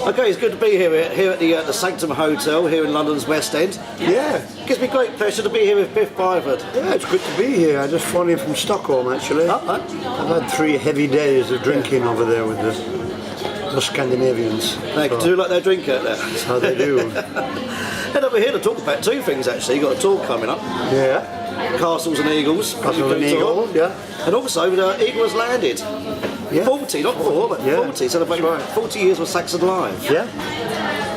Okay, it's good to be here at the Sanctum Hotel here in London's West End. Yeah. Gives me great pleasure to be here with Biff Byford. Yeah, it's good to be here. I just flown in from Stockholm, actually. I've had 3 heavy days of drinking over there with the Scandinavians. They do like their drink out there. That's how they do. And over here to talk about 2 things, actually. You've got a tour coming up. Yeah. Castles and Eagles. Castles and Eagles, yeah. And also the Eagle has landed. Yeah. 40, not 4, but 40. Celebrating 40 years with Saxon live. Yeah.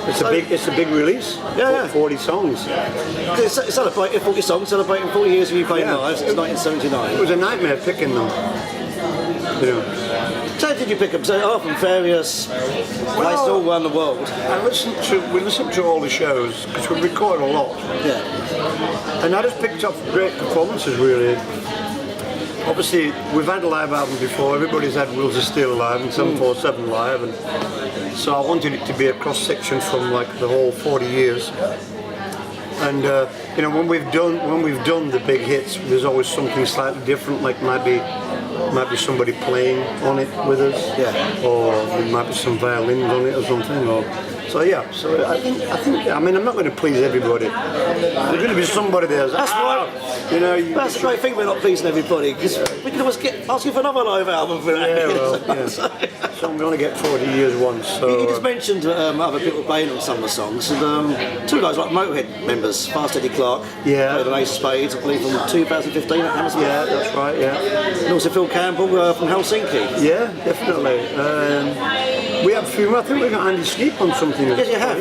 It's a big release. Yeah. 40 songs. It's celebrating 40 songs, celebrating 40 years of you playing live since 1979. It was a nightmare picking them. You know. So how did you pick them? So are from various places all around the world. We listened to all the shows because we record a lot. Yeah. And I just picked up great performances, really. Obviously, we've had a live album before. Everybody's had Wheels of Steel live and 747 live, and so I wanted it to be a cross section from like the whole 40 years. And you know, when we've done the big hits, there's always something slightly different. Like might be somebody playing on it with us, or there might be some violins on it or something. So yeah, so I think I mean, I'm not going to please everybody. There's going to be somebody there. That's why. You know, that's the great thing. We're not pleasing everybody because we can always ask you for another live album for that. Yeah, well, yeah. So we only get 40 years once. So you just mentioned other people playing on some of the songs, and 2 guys like Motorhead members, Fast Eddie Clark, played on Ace of Spades, I believe, from 2015 at Hammersmith. Yeah, that's right. Yeah. And also Phil Campbell from Helsinki. Yeah, definitely. We have a few. I think we got Andy Sleep on something. Yes, you have.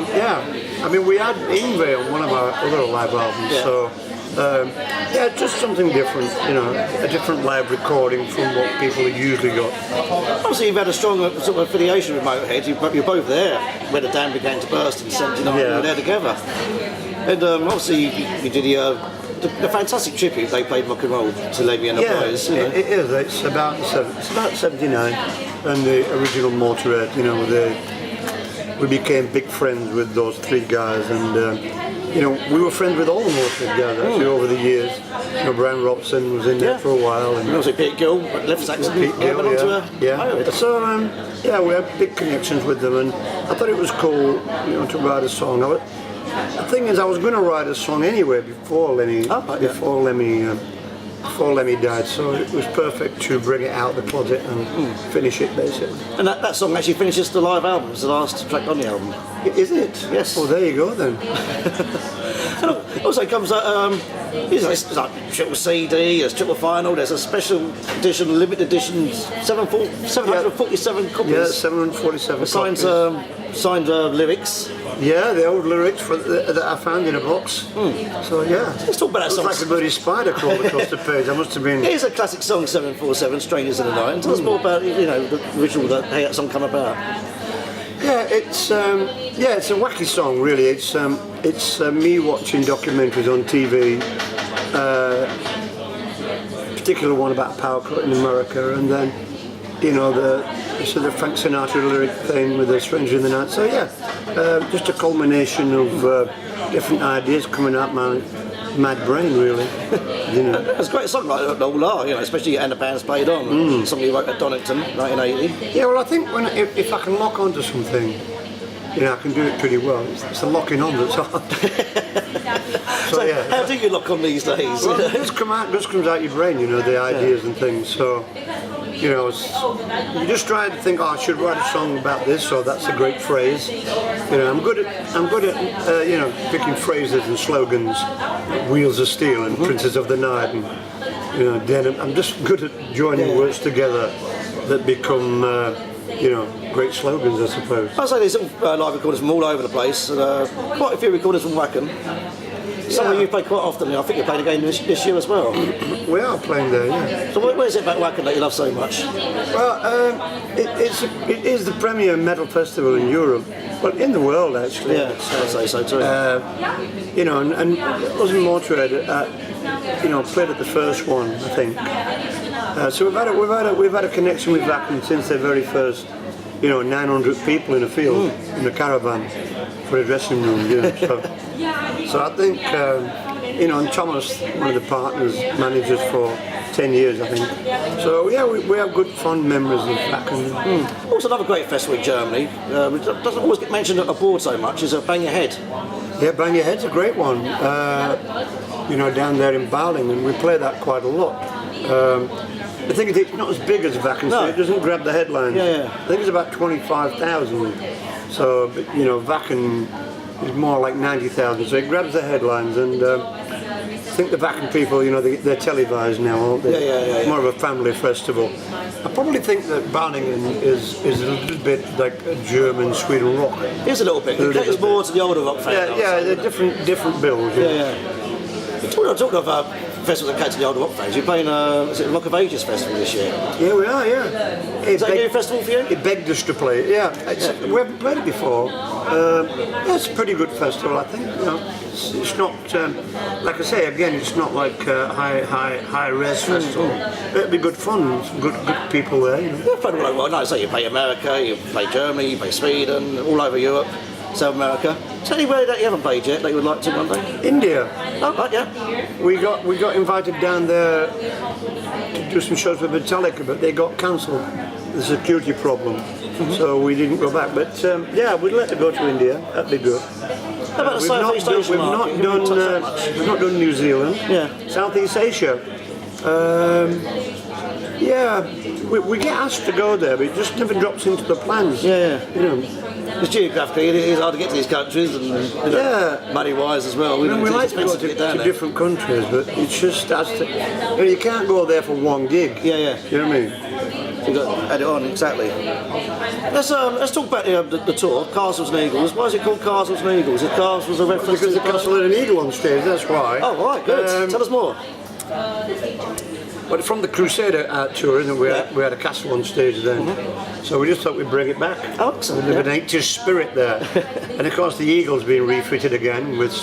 Yeah. I mean, we had Ingve on one of our other live albums. Yeah. So. Yeah, just something different, you know, a different live recording from what people have usually got. Obviously, you've had a strong sort of affiliation with Motorhead. You're both there when the dam began to burst in '79. You were there together, and obviously you did the fantastic tribute they played rock and roll to Lemmy and the Boys. You know. It is. It's about '79, and the original Motorhead. You know, we became big friends with those 3 guys, and. You know, we were friends with all the Motorhead guys actually over the years. You know, Brian Robson was in there for a while, and also Pete Gill left Saxon. Pete Gill, So yeah, we had big connections with them, and I thought it was cool, you know, to write a song. The thing is, I was going to write a song anyway before Lemmy died, so it was perfect to bring it out of the closet and finish it, basically. And that song actually finishes the live album. It's the last track on the album. Is it? Yes. Well, there you go then. And also comes it's like triple CD, there's triple vinyl, there's a special edition, limited edition, 747 copies. Yeah, 747 copies. Signed lyrics. Yeah, the old lyrics that I found in a box. So yeah. Let's talk about that song. It's like a bloody spider crawled across the page. I must have been. It is a classic song, 747, Strangers in the Night. Tell us more about, you know, the original, how that song come about. Yeah, it's a wacky song, really. It's me watching documentaries on TV. Particular one about power cut in America, and then you know the Frank Sinatra lyric thing with the Stranger in the Night. So yeah, just a culmination of different ideas coming out my mad brain, really. You know, it's a great song, like the all are, you know, especially and the band's played on. Something you wrote at Donington, 1980. Yeah, well, I think if I can lock onto something, you know, I can do it pretty well. It's the locking on that's hard. So yeah. How do you lock on these days? Well, it just comes out your brain, you know, the ideas and things. So, you know, you just try to think, oh, I should write a song about this, or that's a great phrase. You know, I'm good at you know, picking phrases and slogans, Wheels of Steel and Princes of the Night, and you know, then I'm just good at joining words together that become. You know, great slogans, I suppose. I'd say there's live recorders from all over the place, and quite a few recorders from Wacken. Some of you play quite often, and I think you're playing again this year as well. We are playing there, yeah. So what is it about Wacken that you love so much? Well, it is the premier metal festival in Europe, well, in the world actually. Yeah, I'd say so too. You know, and wasn't Motorhead, you know, played at the first one, I think. So we've had a connection with Wacken since their very first, you know, 900 people in a field in a caravan for a dressing room. You know, so I think you know, and Thomas, one of the partners, managers for 10 years, I think. So yeah, we have good fond memories of Wacken. Also, another great festival in Germany, which doesn't always get mentioned abroad so much, is Bang Your Head. Yeah, Bang Your Head's a great one. You know, down there in Barling, and we play that quite a lot. I think it's not as big as Wacken, so it doesn't grab the headlines. Yeah. I think it's about 25,000. So, you know, Wacken is more like 90,000, so it grabs the headlines. And I think the Wacken people, you know, they're televised now, aren't they? Yeah. More of a family festival. I probably think that Barningen is a little bit like a German Sweden rock. It is a little bit. It caters more to the older rock fans. Yeah, they're different bills. Yeah. Talking of festivals that cater to the older rock fans, you're playing is it Rock of Ages festival this year? Yeah, we are. Yeah. Is that a new festival for you? It begged us to play it. Yeah, we haven't played it before. Yeah, it's a pretty good festival, I think. You know, it's not like I say again. It's not like a high res festival. It'll be good fun. Some good people there. You know. You've played all over. Well, no, so you play America, you play Germany, you play Sweden, all over Europe, South America. Is there anywhere that you haven't played yet that you would like to one day? India. Oh, right, yeah. We got invited down there to do some shows with Metallica, but they got cancelled. The security problem, so we didn't go back. But yeah, we'd like to go to India. That'd be good. How about the Southeast Asian market? We've not done New Zealand. Yeah. Southeast Asia. Yeah, we get asked to go there, but it just never drops into the plans. Yeah. You know. Because geographically, it is hard to get to these countries, and money-wise as well. We like to go to different countries, but it's just you can't go there for one gig. Yeah. You know what I mean? So you've got to add it on, exactly. Let's talk about the tour, Castles and Eagles. Why is it called Castles and Eagles? Is Castles a reference because to the castle had an eagle on stage, that's why. Oh, right, good. Tell us more. But from the Crusader tour, isn't it? We had a castle on stage then. So we just thought we'd bring it back. Oh, excellent. With an 80s spirit there. And of course the Eagle's been refitted again with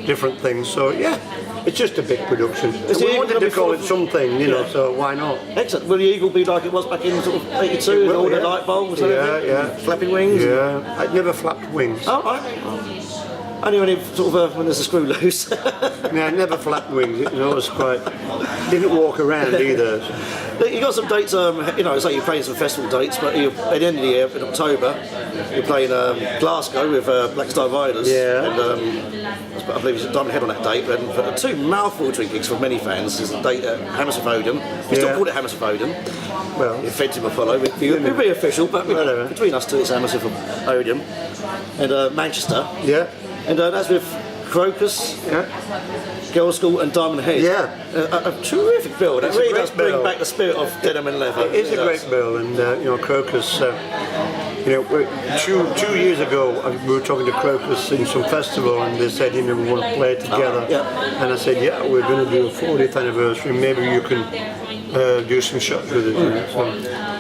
different things. So yeah, it's just a big production. We wanted to call it something, you know, so why not? Excellent. Will the Eagle be like it was back in sort of 82 with all the light bulbs and everything? Yeah. Flapping wings? Yeah, I'd never flapped wings. Oh, right. Only when there's a screw loose. Yeah, I never flapped wings. It was always quite. Didn't walk around either. You got some dates. You know, say you're playing some festival dates, but at the end of the year, in October, you're playing Glasgow with Black Star Riders. Yeah. And I believe it's Diamond Head on that date. And for two mouth-watering gigs for many fans is the date at Hammersmith Odeon. We still call it Hammersmith Odeon. Well, Effective Apollo. We'll be official, but between us two, it's Hammersmith Odeon and Manchester. Yeah. And that's with Crocus, Girls' School and Diamond Head. Yeah. A terrific bill. That really does bring bill. back the spirit of Denim and Leather. It is a great bill, and you know, Crocus. You know, 2 years ago we were talking to Crocus in some festival, and they said, you know, we want to play together. And I said, yeah, we're going to do a 40th anniversary. Maybe you can do some shows with us. You know?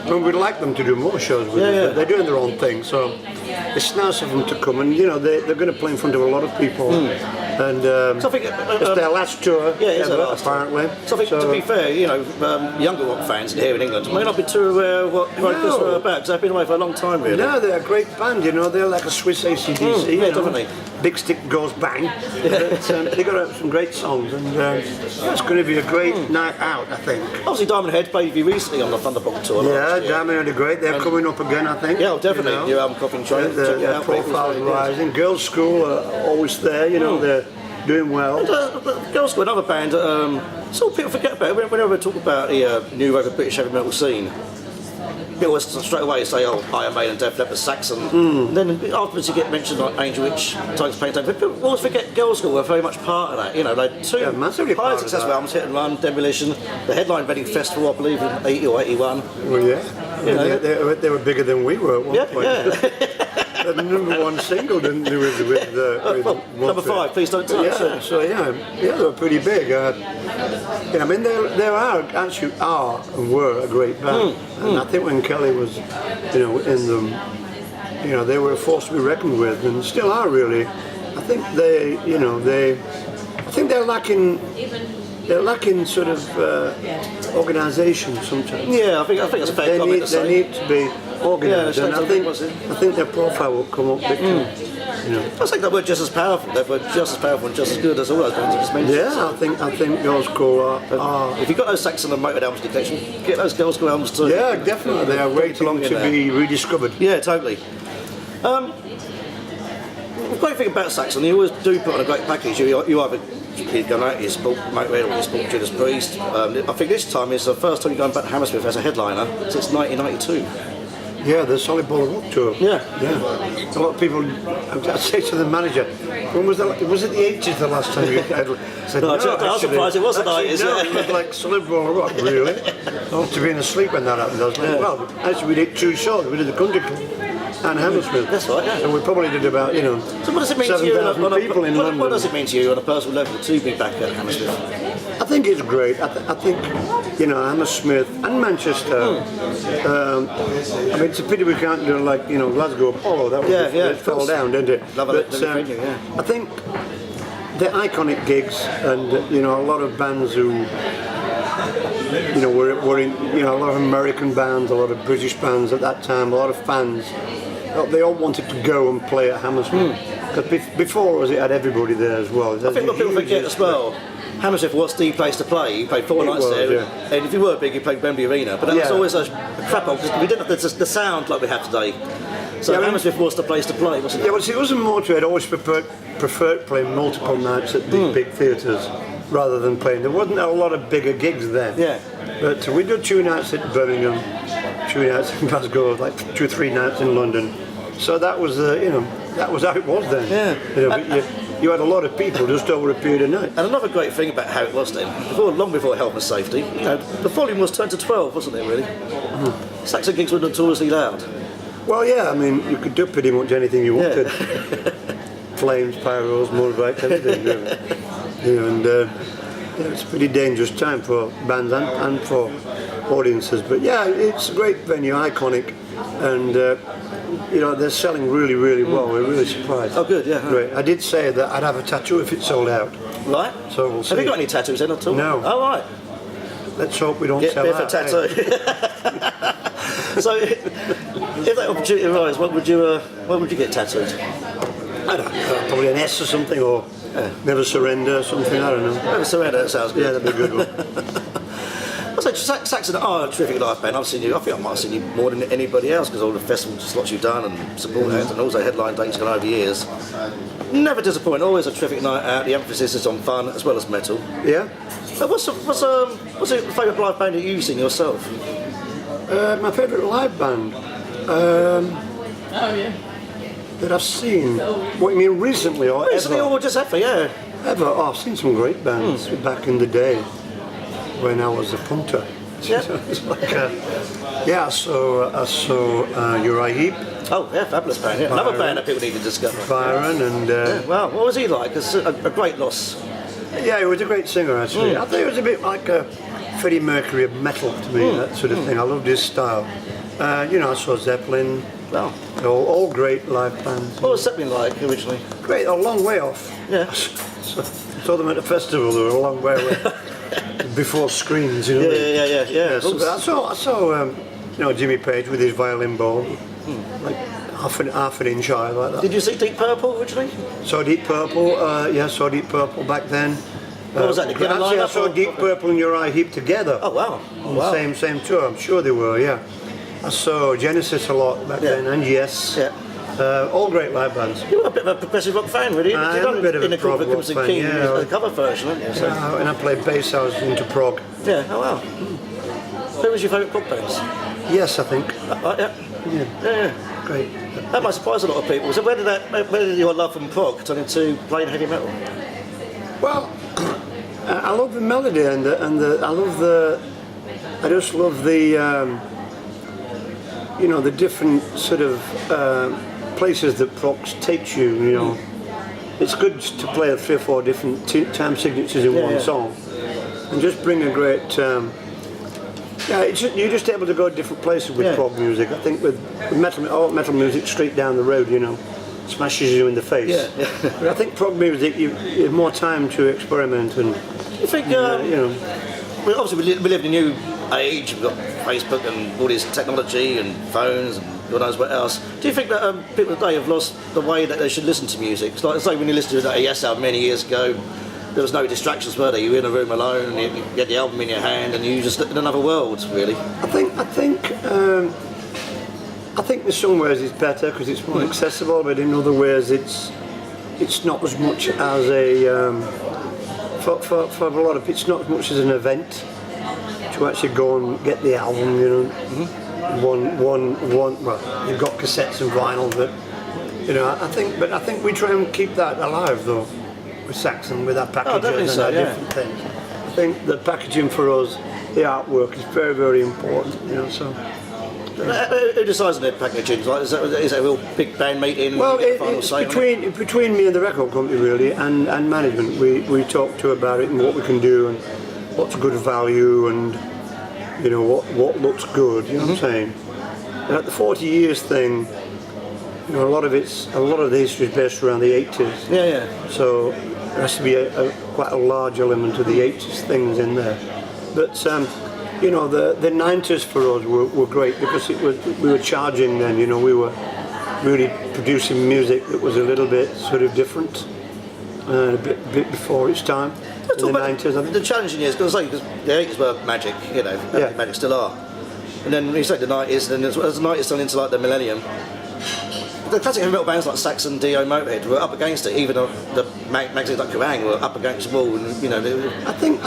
So, we'd like them to do more shows with us, but they're doing their own thing. So it's nice of them to come, and you know, they're going to play in front of a lot of people. And so I think, it's their last tour, apparently. So I think, to be fair, you know, younger rock fans here in England may not be too aware of what Crocus were about, because they've been away for a long time, really. No, they're a great band, you know, they're like a Swiss AC/DC. Definitely. Big Stick Goes Bang. But, they've got some great songs, and it's going to be a great night out, I think. Obviously, Diamond Head played you recently on the Thunderbolt tour. Diamond Head are great. They're coming up again, I think. Yeah, definitely. You know. New album, Coffin Train. Their profile's rising. Girls' School are always there, you know, they're doing well. And, Girls' School, another band, sort of people forget about it. Whenever we talk about the new wave of British heavy metal scene, people straight away say, oh, Iron Maiden, Def Leppard, Saxon. And then afterwards you get mentioned like Angel Witch, Tiger's Pain. But people always forget Girls' School were very much part of that. You know, they had two highly successful albums, Hit and Run, Demolition, the headline Reading Festival, I believe, in 80 or 81. Well, they were bigger than we were at one point. The number one single, didn't they, with number 5, Please Don't Touch. They were pretty big. I mean, they were a great band. And I think when Kelly was, you know, in them, you know, they were a force to be reckoned with, and still are really. I think I think they're lacking sort of organisation sometimes. Yeah, I think that's a fair comment to say. They need to be organised, Yeah, and I think their profile will come up big time. You know. I think they were just as powerful. They were just as powerful and just as good as all those bands I just mentioned. Yeah, I think those school are. If you've got those Saxon and Motorhead albums in collection, get those girls' school albums too. Yeah, definitely. They are waiting to be rediscovered. Yeah, totally. The great thing about Saxon, you always do put on a great package. You either go out, you support Motorhead or you support Judas Priest. I think this time is the first time you're going back to Hammersmith as a headliner since 1992. Yeah, the Solid Ball of Rock tour. Yeah. A lot of people, I say to the manager, when was that? Was it the 80s the last time you had? Said, I was surprised it was the 90s. No, it was like Solid Ball of Rock, really. After being asleep when that happened, I was like, well, actually we did 2 shows. We did the Country Club and Hammersmith. That's right, yeah. So we probably did about, So what does it mean to you 7,000 people in London. What does it mean to you on a personal level to be back at Hammersmith? I think it's great. I think, Hammersmith and Manchester. I mean, it's a pity we can't do like, Glasgow Apollo. That was it fell down, didn't it? I think they're iconic gigs, and a lot of bands who, were in, a lot of American bands, a lot of British bands at that time, a lot of fans. They all wanted to go and play at Hammersmith. Because before it had everybody there as well. I think what people forget as well, Hammersmith was the place to play. You played 4 nights there, and if you were big, you played Wembley Arena. But that was always a crap on because we didn't have the sound like we have today. So Hammersmith was the place to play, wasn't it? Yeah, well, see, it wasn't Motorhead. I always preferred playing multiple nights at big theatres rather than playing. There wasn't a lot of bigger gigs then. Yeah. But we did 2 nights at Birmingham, 2 nights in Glasgow, like 2 or 3 nights in London. So that was, that was how it was then. Yeah. You had a lot of people just over a period of night. And another great thing about how it was then, long before health and safety, the volume was turned to 12, wasn't it, really? Saxon gigs were notoriously loud. Well, yeah, I mean, you could do pretty much anything you wanted. Flames, pyros, motorbikes, everything. It's a pretty dangerous time for bands and for audiences. But yeah, it's a great venue, iconic, and they're selling really, really well. We're really surprised. Oh, good, yeah. Great. I did say that I'd have a tattoo if it sold out. Right. So we'll see. Have you got any tattoos then at all? No. Oh, right. Let's hope we don't Get sell Biff a out. tattoo. So, if that opportunity arises, what would you get tattooed? I don't know, probably an S or something, or Never Surrender or something, I don't know. Never Surrender, that sounds good. Yeah, that'd be a good one. I say Saxon are a terrific live band. I think I might have seen you more than anybody else because all the festival slots you've done and support acts and also headline dates gone over the years. Never disappoint. Always a terrific night out. The emphasis is on fun as well as metal. Yeah. What's your favourite live band that you've seen yourself? My favourite live band that I've seen. What you mean recently or Recently ever? or just ever? Yeah. Ever? Oh, I've seen some great bands back in the day when I was a punter. Yeah. It's like, I saw Uriah Heep. Oh, yeah, fabulous band. Yeah. Another band that people need to discover. Byron and. Well, what was he like? It's a great loss. Yeah, he was a great singer actually. I think it was a bit like a Freddie Mercury of metal to me, that sort of thing. I loved his style. I saw Zeppelin. Wow. All great live bands. What was Zeppelin like originally? Great, a long way off. Yeah. Saw them at a festival. They were a long way away. Before screens, Yeah. So I saw Jimmy Page with his violin bow, like half an inch high, like that. Did you see Deep Purple originally? Saw Deep Purple. Saw Deep Purple back then. What was that? Together Actually, I lineup saw or- Deep Purple and Uriah Heep together. Oh wow. On the same tour. I'm sure they were. Yeah. I saw Genesis a lot back then, and Yes. Yeah. All great live bands. You were a bit of a progressive rock fan, really. I am a bit of a prog rock fan, King, yeah. the cover version, aren't you? So, And I played bass. I was into prog. yeah. Oh wow. Who was your favourite prog bands? Yes, I think. Right, yeah. Yeah. Great. That might surprise a lot of people. So where did your love from prog turn into playing heavy metal? Well, I love the melody and I just love the the different sort of places that prog takes you. It's good to play 3 or 4 different time signatures in one song, and just bring a great. You're just able to go to different places with prog music. I think with metal music straight down the road, smashes you in the face. Yeah. But I think prog music, you have more time to experiment and. You think? Well, obviously we live in a new age. We've got Facebook and all this technology and phones and God knows what else. Do you think that people today have lost the way that they should listen to music? It's like, say, when you listened to that Yes album many years ago, there was no distractions, were there? You were in a room alone, and you get the album in your hand, and you just in another world, really. I think in some ways it's better because it's more accessible, but in other ways it's not as much as a for a lot of it's not as much as an event to actually go and get the album, you know. One. Well, you've got cassettes and vinyl, but you know, I think we try and keep that alive though with Saxon, with our packages and our different things. I think the packaging for us, the artwork is very, very important, you know. So. Who decides on their packaging? Like, is that a real big band meeting? Well, it's between me and the record company really, and management. We talk to about it and what we can do and what's good value and you know what looks good. You know what I'm saying? And at the 40 years thing, you know, a lot of the history is based around the 80s. Yeah, yeah. So there has to be quite a large element of the 80s things in there, but. You know, the 90s for us were great because we were charging then, you know, we were really producing music that was a little bit sort of different, a bit before its time, in the 90s. I think. The challenging years, because the 80s were magic, you know, magic still are. And then when you say the 90s, then as the 90s turned into like the millennium, the classic heavy metal bands like Saxon, Dio, Motorhead were up against it. Even the magazines like Kerrang were up against the wall, and you know,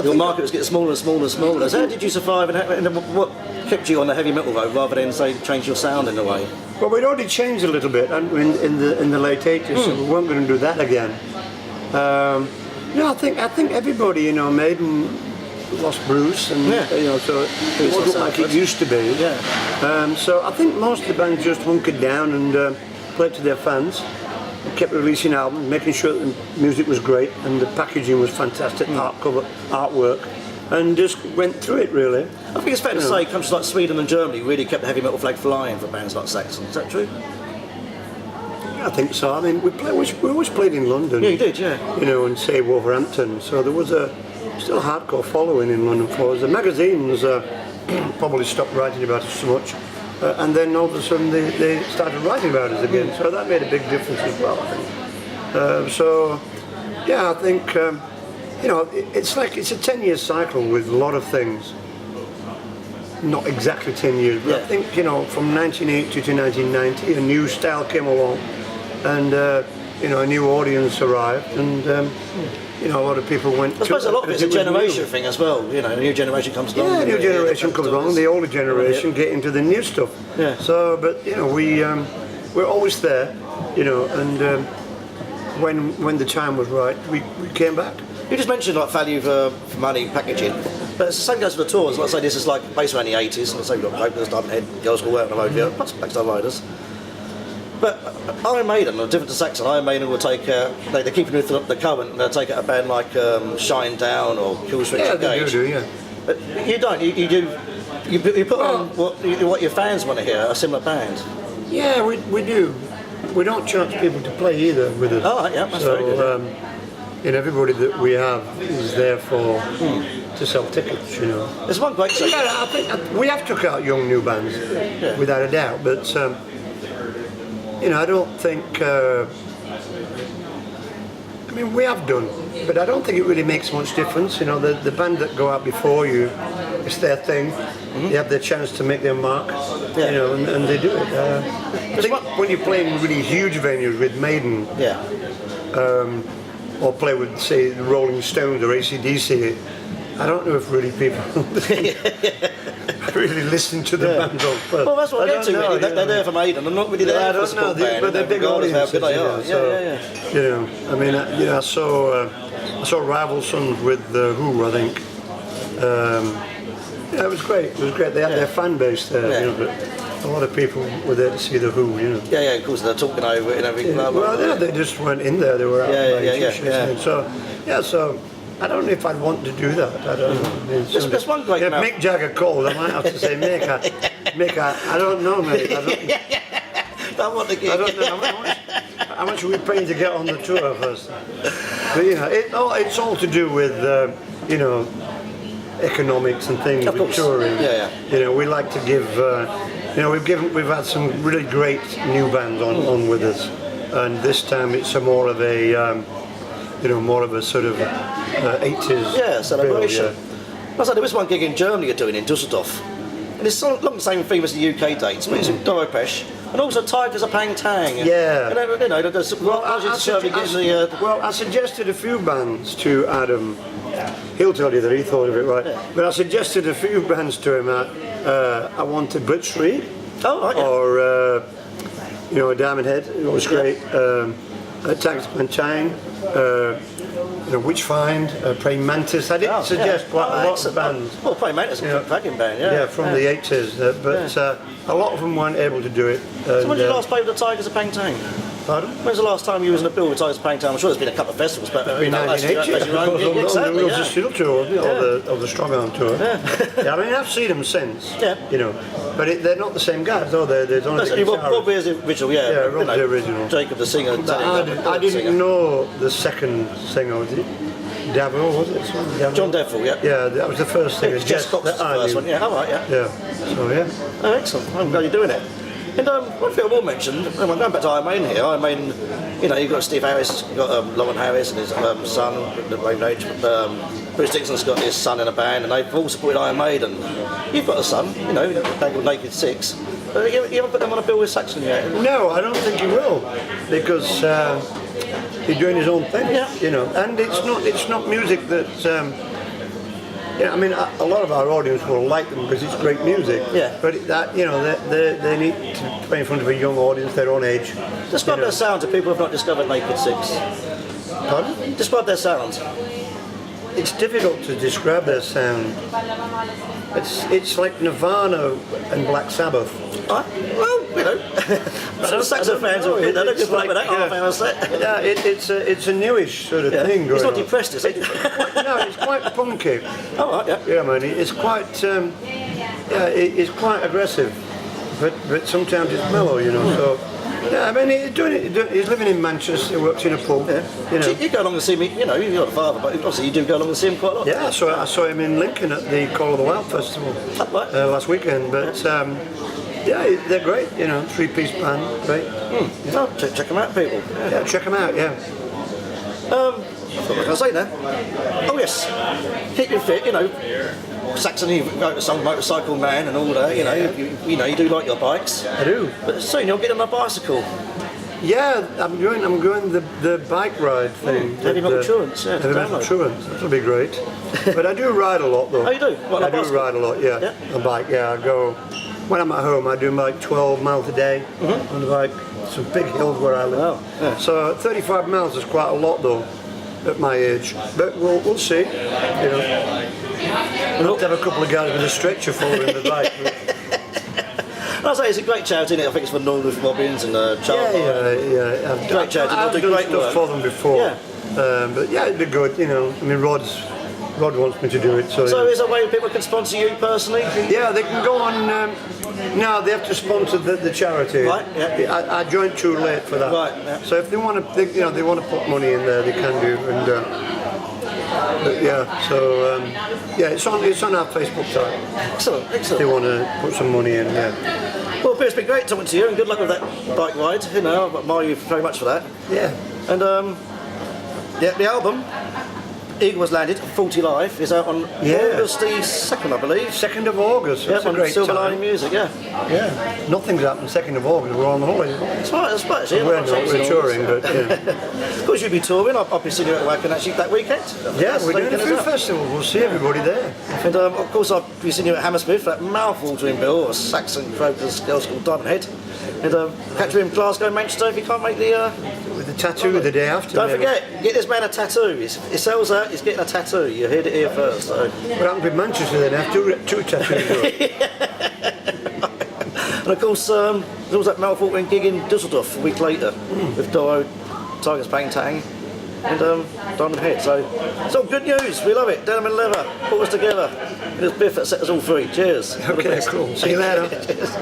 your market was getting smaller and smaller and smaller. So how did you survive, and what kept you on the heavy metal road rather than say change your sound in a way? Well, we'd already changed a little bit in the late 80s, so we weren't going to do that again. No, I think everybody, you know, Maiden lost Bruce, and you know, so it wasn't like it used to be. Yeah. So I think most of the bands just hunkered down and played to their fans, kept releasing albums, making sure that the music was great and the packaging was fantastic, artwork, and just went through it really. I think it's fair to say countries like Sweden and Germany really kept the heavy metal flag flying for bands like Saxon. Is that true? I think so. I mean, we always played in London. Yeah, you did, yeah. You know, and say Wolverhampton. So there was still a hardcore following in London for us. The magazines probably stopped writing about us so much. And then all of a sudden they started writing about us again, so that made a big difference as well, I think. So, yeah, I think, you know, it's a 10-year cycle with a lot of things. Not exactly 10 years, but I think, you know, from 1980 to 1990, a new style came along, and, you know, a new audience arrived, and, you know, a lot of people went. I suppose a lot of it's a generation thing as well. You know, a new generation comes along. Yeah, a new generation comes along. The older generation get into the new stuff. Yeah. So, but you know, we're always there. You know, and when the time was right, we came back. You just mentioned like value for money packaging, but it's the same goes for the tours. Let's say this is like based around the 80s. Let's say we've got Vocals, Diamondhead, Girls Will Work on the Road, plus Blackstar Riders. But Iron Maiden, or different to Saxon, Iron Maiden will take, they're keeping with the current, and they'll take a band like Shine Down or Kill Switch Engage. Do, yeah. But you don't, you put on what your fans want to hear, a similar band. Yeah, we do. We don't charge people to play either with us. Oh, yeah, that's very good. And everybody that we have is there to sell tickets, you know. There's one great section. Yeah, I think we have took out young new bands, without a doubt, but you know, I don't think, I mean, we have done, but I don't think it really makes much difference. You know, the band that go out before you, it's their thing. They have their chance to make their mark, you know, and they do it. I think when you play in really huge venues with Maiden, or play with, say, the Rolling Stones or AC/DC, I don't know if really people really listen to the band. Well, that's what I get to, really. They're there for Maiden. I'm not really there for the support band. But they're big audiences, how good they are. You know, I mean, you know, I saw Rival Sons with the Who, I think. Yeah, it was great. It was great. They had their fan base there, you know, but a lot of people were there to see the Who, you know. Yeah, of course, they're talking over it and everything. Well, they just weren't in there. They were out buying t-shirts. So I don't know if I'd want to do that. I don't know. There's one great if Mick Jagger called, I might have to say, Mick, I don't know, mate. I want to get. I don't know how much are we paying to get on the tour first. But you know, it's all to do with you know, economics and things Of with course. touring. Yeah. You know, we like to give. You know, we've had some really great new bands on with us, and this time it's more of a you know, more of a sort of 80s celebration. Bill, yeah. I said there was one gig in Germany you're doing in Dusseldorf, and it's along the same theme as the UK dates, but it's with Doro Pesh, and also Tigers of Pang Tang. Yeah. And, you know, there's I suggested a few bands to Adam. He'll tell you that he thought of it right. Yeah. But I suggested a few bands to him. I wanted Blitzkrieg, yeah. or you know, Diamond Head. It was great. Tigers of Pang Tang. You know, Witchfind, Praying Mantis. I did suggest quite a lot of bands. Well, Praying Mantis is a cracking band, yeah. Yeah, from the 80s, but a lot of them weren't able to do it. So when did you last play with the Tigers of Pang Tang? Pardon? When's the last time you was in a bill with Tigers of Pang Tang? I'm sure there's been a couple of festivals, but In 1980, exactly, on the Steel tour, of the Strong Arm tour. Yeah, I mean, I've seen them since. Yeah. You know, but they're not the same guys, are they? There's only the Bob is the original, yeah. Yeah, Rob's the original. Jacob the singer. I didn't know the second singer. Was it Devil? Was it? Devil? John Devil, yeah. Yeah, that was the first singer. Jess Cox was the first one, yeah. All right, yeah. Yeah. So yeah. Oh, excellent. I'm glad you're doing it. And one thing I will mention, I'm going back to Iron Maiden here. Iron Maiden, you know, you've got Steve Harris, you've got Lauren Harris and his son, the same age. Bruce Dixon's got his son in a band, and they've all supported Iron Maiden. You've got a son, you know, a band called Naked Six. You haven't put them on a bill with Saxon yet? No, I don't think he will, because he's doing his own thing. Yeah. You know, and it's not music that. Yeah, I mean, a lot of our audience will like them because it's great music. Yeah. But that, you know, they need to play in front of a young audience, their own age. Describe their sound to people who have not discovered Naked Six. Pardon? Describe their sound. It's difficult to describe their sound. It's like Nirvana and Black Sabbath. Well, you know, some Saxon fans will get that. Look like that half-hour set. Yeah, it's a newish sort of thing going It's not on. depressed, is it? No, it's quite punky. Oh, right, yeah. Yeah, man, it's quite it's quite aggressive, but sometimes it's mellow, you know. So yeah, I mean, he's doing it. He's living in Manchester. He works in a pub. Yeah. You know. You go along and see me. You know, you're not a father, but obviously you do go along and see him quite a lot. Yeah, I saw him in Lincoln at the Call of the Wild festival last weekend. But yeah, they're great. You know, three-piece band, great. Yeah. Oh, check them out, people. Yeah, check them out. Yeah. What can I say now? Oh yes, keep you fit. You know, Saxon, you wrote the song "Motorcycle Man" and all that. You know, you know, you do like your bikes. I do. But soon you'll get on a bicycle. Yeah, I'm going the bike ride thing. Heavy Metal Truants, yeah. Heavy Metal Truants, that'll be great. But I do ride a lot though. Oh, you do? What, I do ride a lot, yeah. A bike, yeah. I go, when I'm at home, I do like 12 miles a day on the bike. Some big hills where I live. Oh, yeah. So 35 miles is quite a lot though, at my age. But we'll see, you know. We'll have to have a couple of guys with a stretcher following the bike. I say it's a great charity, isn't it? I think it's for Norwood Robbins and Charles. Yeah. Great charity. I've They'll do done great stuff work for them before. Yeah. But yeah, it'd be good, you know. I mean, Rod wants me to do it. So is there a way people can sponsor you personally? yeah, they can go on. No, they have to sponsor the charity. Right. Yeah. I joined too late for that. Right. Yeah. So if they want to, they want to put money in there, they can do. And but yeah, so yeah, it's on our Facebook site. Excellent. If they want to put some money in, yeah. Well, Bill, it's been great talking to you, and good luck with that bike ride. You know, I admire you very much for that. Yeah. And the album, Eagle Was Landed, 40 Live, is out on August the 2nd, I believe. 2nd of August. That's a on great Silver time. Lining Music, yeah. Yeah. Nothing's happened 2nd of August. We're on the holiday. That's right, actually. We're not. We're touring, but yeah. Of course, you'll be touring. I'll be seeing you at Wacken actually that weekend. Yeah, we're doing a food festival. We'll see everybody there. And of course, I'll be seeing you at Hammersmith, that mouth-watering bill, or Saxon Croker's Girls Called Diamond Head. And catch you in Glasgow, Manchester if you can't make the... With the tattoo the day after. Don't forget, get this man a tattoo. He sells that, he's getting a tattoo. You heard it here first. So. What happened in Manchester then? I have two tattoos. And of course, there was that mouth-watering gig in Dusseldorf a week later with Doro, Tigers Pang Tang and Diamond Head. So it's all good news. We love it. Denim and leather, put us together. And it's Biff that set us all free. Cheers. Okay, cool. See you later. Cheers.